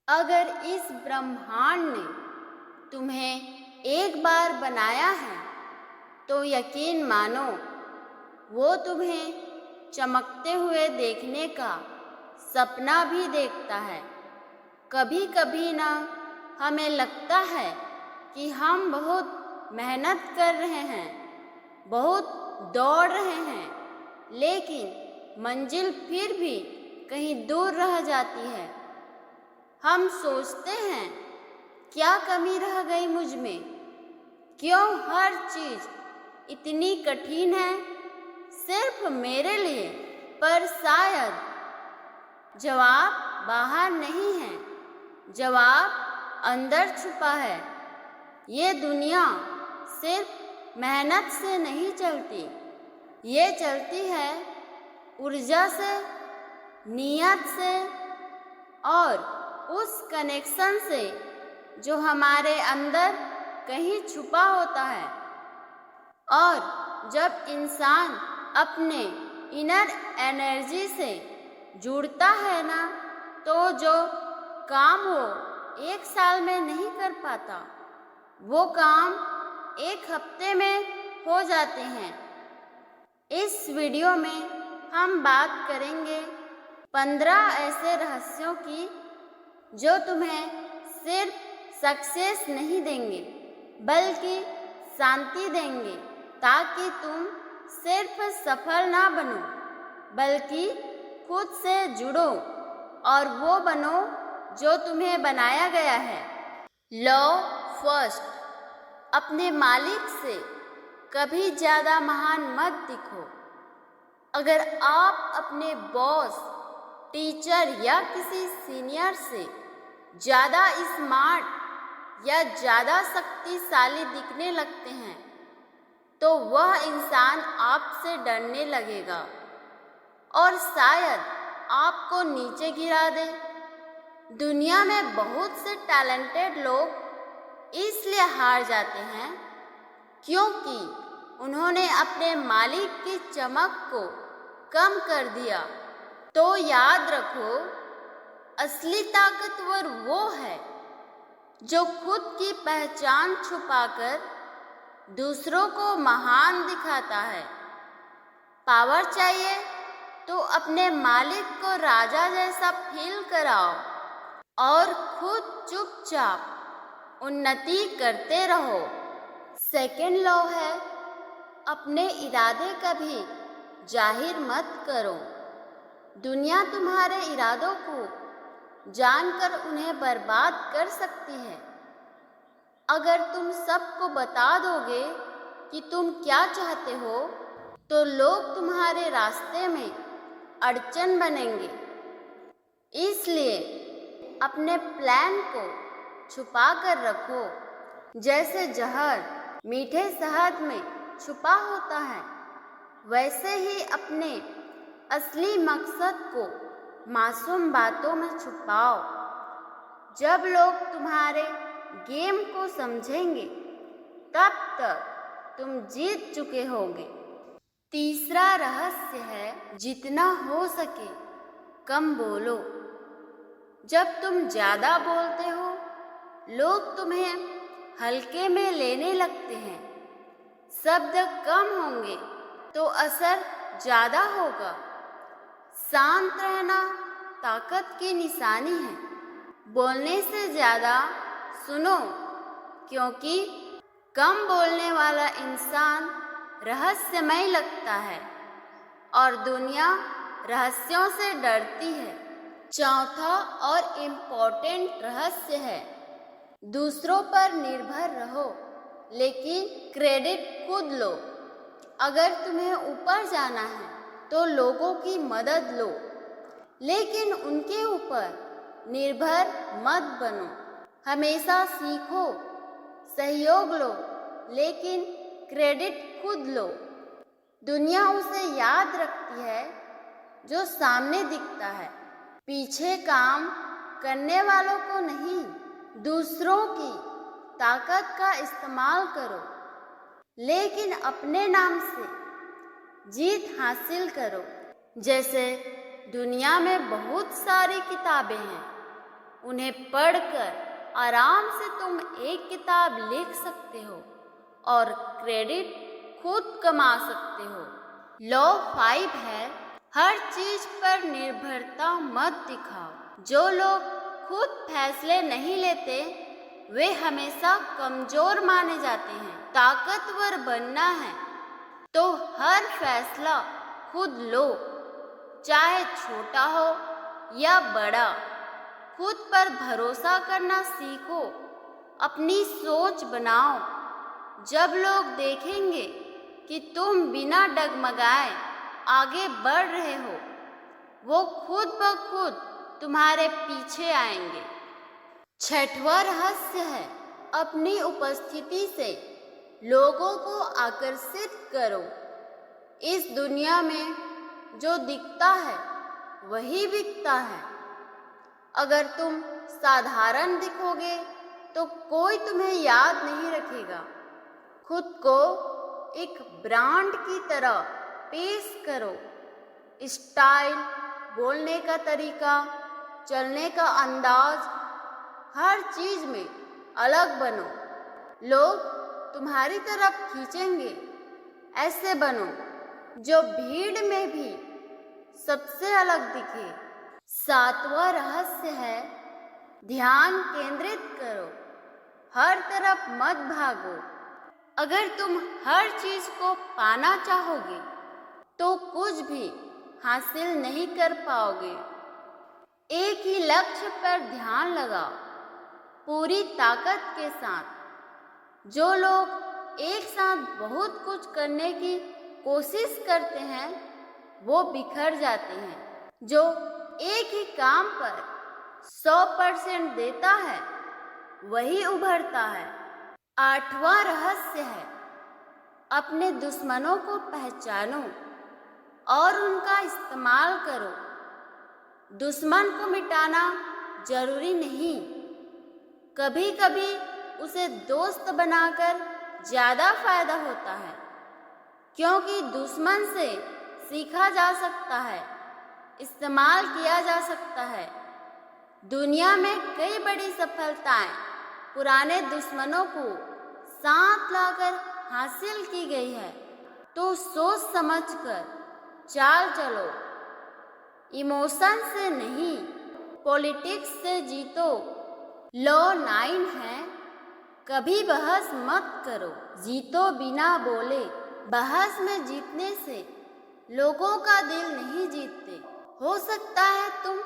अगर इस ब्रह्मांड ने तुम्हें एक बार बनाया है तो यकीन मानो वो तुम्हें चमकते हुए देखने का सपना भी देखता है। कभी कभी ना हमें लगता है कि हम बहुत मेहनत कर रहे हैं, बहुत दौड़ रहे हैं, लेकिन मंजिल फिर भी कहीं दूर रह जाती है। हम सोचते हैं, क्या कमी रह गई मुझ में? क्यों हर चीज़ इतनी कठिन है सिर्फ मेरे लिए? पर शायद जवाब बाहर नहीं है, जवाब अंदर छुपा है। ये दुनिया सिर्फ मेहनत से नहीं चलती, ये चलती है ऊर्जा से, नियत से और उस कनेक्शन से जो हमारे अंदर कहीं छुपा होता है। और जब इंसान अपने इनर एनर्जी से जुड़ता है ना, तो जो काम वो एक साल में नहीं कर पाता, वो काम एक हफ्ते में हो जाते हैं। इस वीडियो में हम बात करेंगे 15 ऐसे रहस्यों की जो तुम्हें सिर्फ सक्सेस नहीं देंगे बल्कि शांति देंगे, ताकि तुम सिर्फ सफल ना बनो बल्कि खुद से जुड़ो और वो बनो जो तुम्हें बनाया गया है। Love first. अपने मालिक से कभी ज़्यादा महान मत दिखो। अगर आप अपने बॉस, टीचर या किसी सीनियर से ज़्यादा स्मार्ट या ज़्यादा शक्तिशाली दिखने लगते हैं तो वह इंसान आपसे डरने लगेगा और शायद आपको नीचे गिरा दे। दुनिया में बहुत से टैलेंटेड लोग इसलिए हार जाते हैं क्योंकि उन्होंने अपने मालिक की चमक को कम कर दिया। तो याद रखो, असली ताकतवर वो है जो खुद की पहचान छुपाकर दूसरों को महान दिखाता है। पावर चाहिए तो अपने मालिक को राजा जैसा फील कराओ और खुद चुपचाप उन्नति करते रहो। सेकंड लॉ है, अपने इरादे कभी जाहिर मत करो। दुनिया तुम्हारे इरादों को जानकर उन्हें बर्बाद कर सकती है। अगर तुम सबको बता दोगे कि तुम क्या चाहते हो तो लोग तुम्हारे रास्ते में अड़चन बनेंगे। इसलिए अपने प्लान को छुपा कर रखो, जैसे जहर मीठे शहद में छुपा होता है, वैसे ही अपने असली मकसद को मासूम बातों में छुपाओ। जब लोग तुम्हारे गेम को समझेंगे तब तक तुम जीत चुके होगे। तीसरा रहस्य है, जितना हो सके कम बोलो। जब तुम ज़्यादा बोलते हो लोग तुम्हें हल्के में लेने लगते हैं। शब्द कम होंगे तो असर ज़्यादा होगा। शांत रहना ताकत की निशानी है। बोलने से ज़्यादा सुनो, क्योंकि कम बोलने वाला इंसान रहस्यमय लगता है और दुनिया रहस्यों से डरती है। चौथा और इम्पोर्टेंट रहस्य है, दूसरों पर निर्भर रहो लेकिन क्रेडिट खुद लो। अगर तुम्हें ऊपर जाना है तो लोगों की मदद लो, लेकिन उनके ऊपर निर्भर मत बनो। हमेशा सीखो, सहयोग लो, लेकिन क्रेडिट खुद लो। दुनिया उसे याद रखती है जो सामने दिखता है, पीछे काम करने वालों को नहीं। दूसरों की ताकत का इस्तेमाल करो, लेकिन अपने नाम से जीत हासिल करो। जैसे दुनिया में बहुत सारी किताबें हैं, उन्हें पढ़कर आराम से तुम एक किताब लिख सकते हो और क्रेडिट खुद कमा सकते हो। लॉ 5 है, हर चीज पर निर्भरता मत दिखाओ। जो लोग खुद फैसले नहीं लेते वे हमेशा कमजोर माने जाते हैं। ताकतवर बनना है तो हर फैसला खुद लो, चाहे छोटा हो या बड़ा। खुद पर भरोसा करना सीखो, अपनी सोच बनाओ। जब लोग देखेंगे कि तुम बिना डगमगाए आगे बढ़ रहे हो, वो खुद ब खुद तुम्हारे पीछे आएंगे। 6वां रहस्य है, अपनी उपस्थिति से लोगों को आकर्षित करो। इस दुनिया में जो दिखता है वही बिकता है। अगर तुम साधारण दिखोगे तो कोई तुम्हें याद नहीं रखेगा। खुद को एक ब्रांड की तरह पेश करो। स्टाइल, बोलने का तरीका, चलने का अंदाज, हर चीज में अलग बनो। लोग तुम्हारी तरफ खींचेंगे। ऐसे बनो जो भीड़ में भी सबसे अलग दिखे। 7वां रहस्य है, ध्यान केंद्रित करो, हर तरफ मत भागो। अगर तुम हर चीज को पाना चाहोगे तो कुछ भी हासिल नहीं कर पाओगे। एक ही लक्ष्य पर ध्यान लगाओ, पूरी ताकत के साथ। जो लोग एक साथ बहुत कुछ करने की कोशिश करते हैं वो बिखर जाते हैं। जो एक ही काम पर 100% देता है वही उभरता है। 8वां रहस्य है, अपने दुश्मनों को पहचानो और उनका इस्तेमाल करो। दुश्मन को मिटाना जरूरी नहीं, कभी कभी उसे दोस्त बनाकर ज्यादा फायदा होता है, क्योंकि दुश्मन से सीखा जा सकता है, इस्तेमाल किया जा सकता है। दुनिया में कई बड़ी सफलताएं पुराने दुश्मनों को साथ लाकर हासिल की गई है। तो सोच समझकर चाल चलो, इमोशन से नहीं, पॉलिटिक्स से जीतो। लॉ 9 है, कभी बहस मत करो, जीतो बिना बोले। बहस में जीतने से लोगों का दिल नहीं जीतते। हो सकता है तुम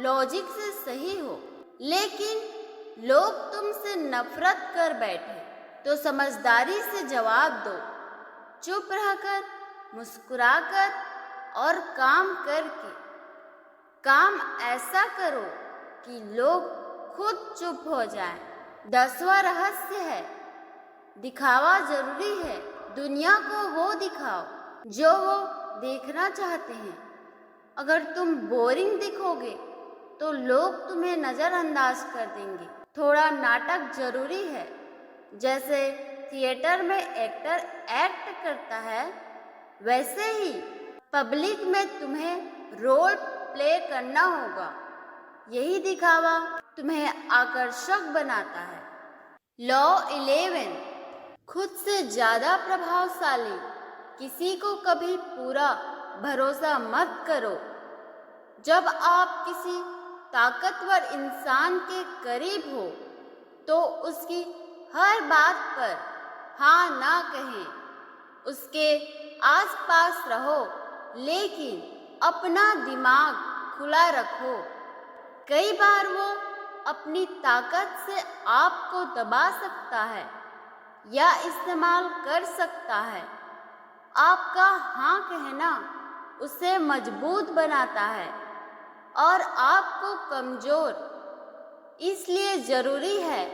लॉजिक से सही हो, लेकिन लोग तुमसे नफरत कर बैठे, तो समझदारी से जवाब दो। चुप रहकर, मुस्कुराकर और काम करके। काम ऐसा करो कि लोग खुद चुप हो जाएं। 10वां रहस्य है, दिखावा जरूरी है। दुनिया को वो दिखाओ जो वो देखना चाहते हैं। अगर तुम बोरिंग दिखोगे तो लोग तुम्हें नज़रअंदाज कर देंगे। थोड़ा नाटक जरूरी है, जैसे थिएटर में एक्टर एक्ट करता है, वैसे ही पब्लिक में तुम्हें रोल प्ले करना होगा। यही दिखावा तुम्हें आकर्षक बनाता है। लॉ 11, खुद से ज्यादा प्रभावशाली किसी को कभी पूरा भरोसा मत करो। जब आप किसी ताकतवर इंसान के करीब हो तो उसकी हर बात पर हाँ ना कहें। उसके आसपास रहो, लेकिन अपना दिमाग खुला रखो। कई बार वो अपनी ताकत से आपको दबा सकता है या इस्तेमाल कर सकता है। आपका हाँ कहना उसे मजबूत बनाता है और आपको कमजोर। इसलिए जरूरी है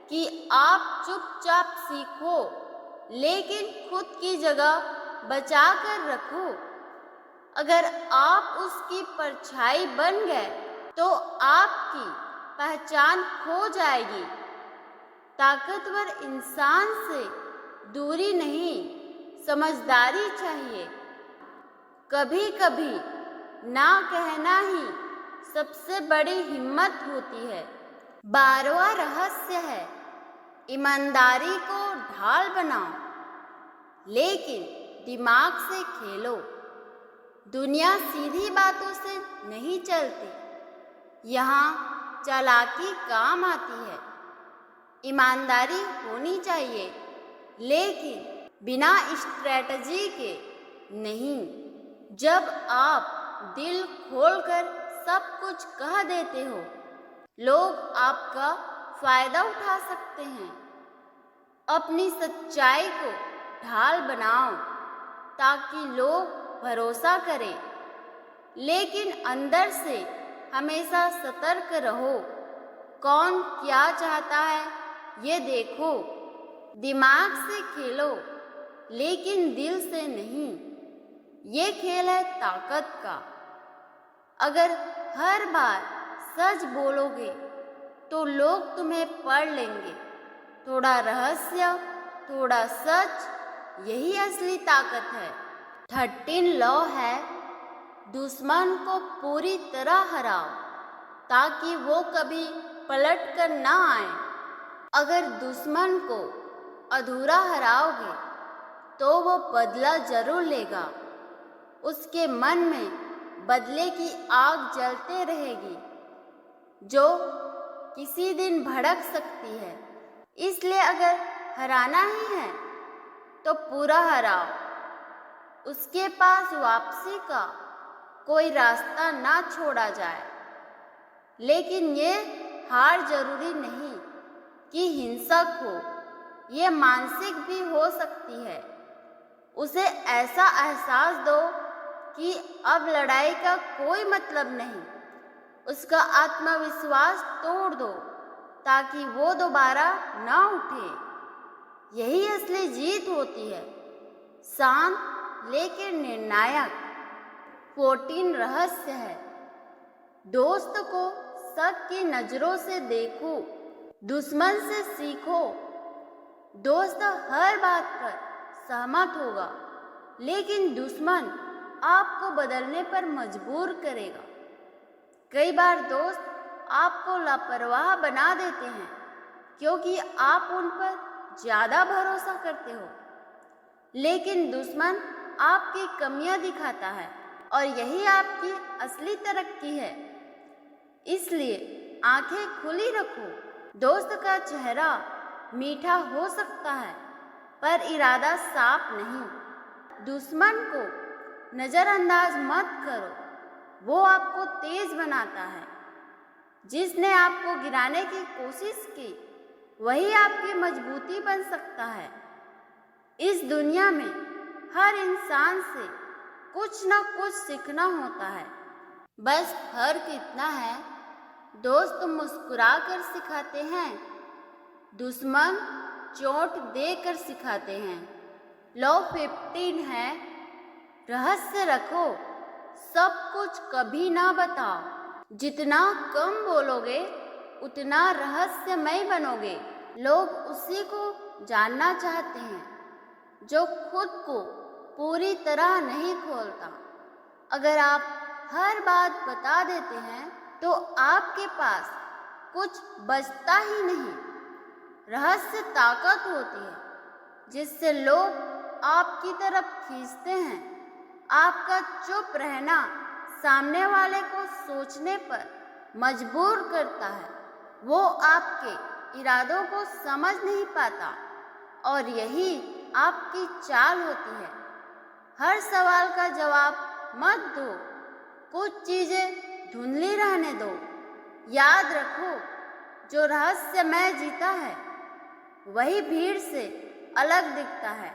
कि आप चुपचाप सीखो, लेकिन खुद की जगह बचा कर रखो। अगर आप उसकी परछाई बन गए तो आपकी पहचान खो जाएगी। ताकतवर इंसान से दूरी नहीं, समझदारी चाहिए। कभी कभी ना कहना ही सबसे बड़ी हिम्मत होती है। 12वां रहस्य है, ईमानदारी को ढाल बनाओ, लेकिन दिमाग से खेलो। दुनिया सीधी बातों से नहीं चलती, यहाँ चालाकी काम आती है। ईमानदारी होनी चाहिए, लेकिन बिना स्ट्रैटेजी के नहीं। जब आप दिल खोलकर सब कुछ कह देते हो, लोग आपका फायदा उठा सकते हैं। अपनी सच्चाई को ढाल बनाओ ताकि लोग भरोसा करें, लेकिन अंदर से हमेशा सतर्क रहो। कौन क्या चाहता है ये देखो। दिमाग से खेलो, लेकिन दिल से नहीं। ये खेल है ताकत का। अगर हर बार सच बोलोगे तो लोग तुम्हें पढ़ लेंगे। थोड़ा रहस्य, थोड़ा सच, यही असली ताकत है। 13 लॉ है, दुश्मन को पूरी तरह हराओ ताकि वो कभी पलट कर ना आए। अगर दुश्मन को अधूरा हराओगे तो वो बदला जरूर लेगा। उसके मन में बदले की आग जलते रहेगी, जो किसी दिन भड़क सकती है। इसलिए अगर हराना ही है तो पूरा हराओ। उसके पास वापसी का कोई रास्ता ना छोड़ा जाए। लेकिन ये हार जरूरी नहीं कि हिंसक हो, ये मानसिक भी हो सकती है। उसे ऐसा एहसास दो कि अब लड़ाई का कोई मतलब नहीं। उसका आत्मविश्वास तोड़ दो ताकि वो दोबारा ना उठे। यही असली जीत होती है, शांत लेकिन निर्णायक। 14 रहस्य है, दोस्त को शक की नजरों से देखो, दुश्मन से सीखो। दोस्त हर बात पर सहमत होगा, लेकिन दुश्मन आपको बदलने पर मजबूर करेगा। कई बार दोस्त आपको लापरवाह बना देते हैं क्योंकि आप उन पर ज़्यादा भरोसा करते हो। लेकिन दुश्मन आपकी कमियां दिखाता है और यही आपकी असली तरक्की है। इसलिए आंखें खुली रखो। दोस्त का चेहरा मीठा हो सकता है पर इरादा साफ नहीं। दुश्मन को नज़रअंदाज मत करो, वो आपको तेज बनाता है। जिसने आपको गिराने की कोशिश की वही आपकी मजबूती बन सकता है। इस दुनिया में हर इंसान से कुछ ना कुछ सीखना होता है। बस फर्क इतना है, दोस्त मुस्कुरा कर सिखाते हैं, दुश्मन चोट देकर सिखाते हैं। लॉ 15 है, रहस्य रखो, सब कुछ कभी ना बताओ। जितना कम बोलोगे उतना रहस्यमय बनोगे। लोग उसी को जानना चाहते हैं जो खुद को पूरी तरह नहीं खोलता। अगर आप हर बात बता देते हैं तो आपके पास कुछ बचता ही नहीं। रहस्य ताकत होती है जिससे लोग आपकी तरफ खींचते हैं। आपका चुप रहना सामने वाले को सोचने पर मजबूर करता है। वो आपके इरादों को समझ नहीं पाता और यही आपकी चाल होती है। हर सवाल का जवाब मत दो, कुछ चीज़ें धुंधली रहने दो। याद रखो, जो रहस्यमय जीता है वही भीड़ से अलग दिखता है।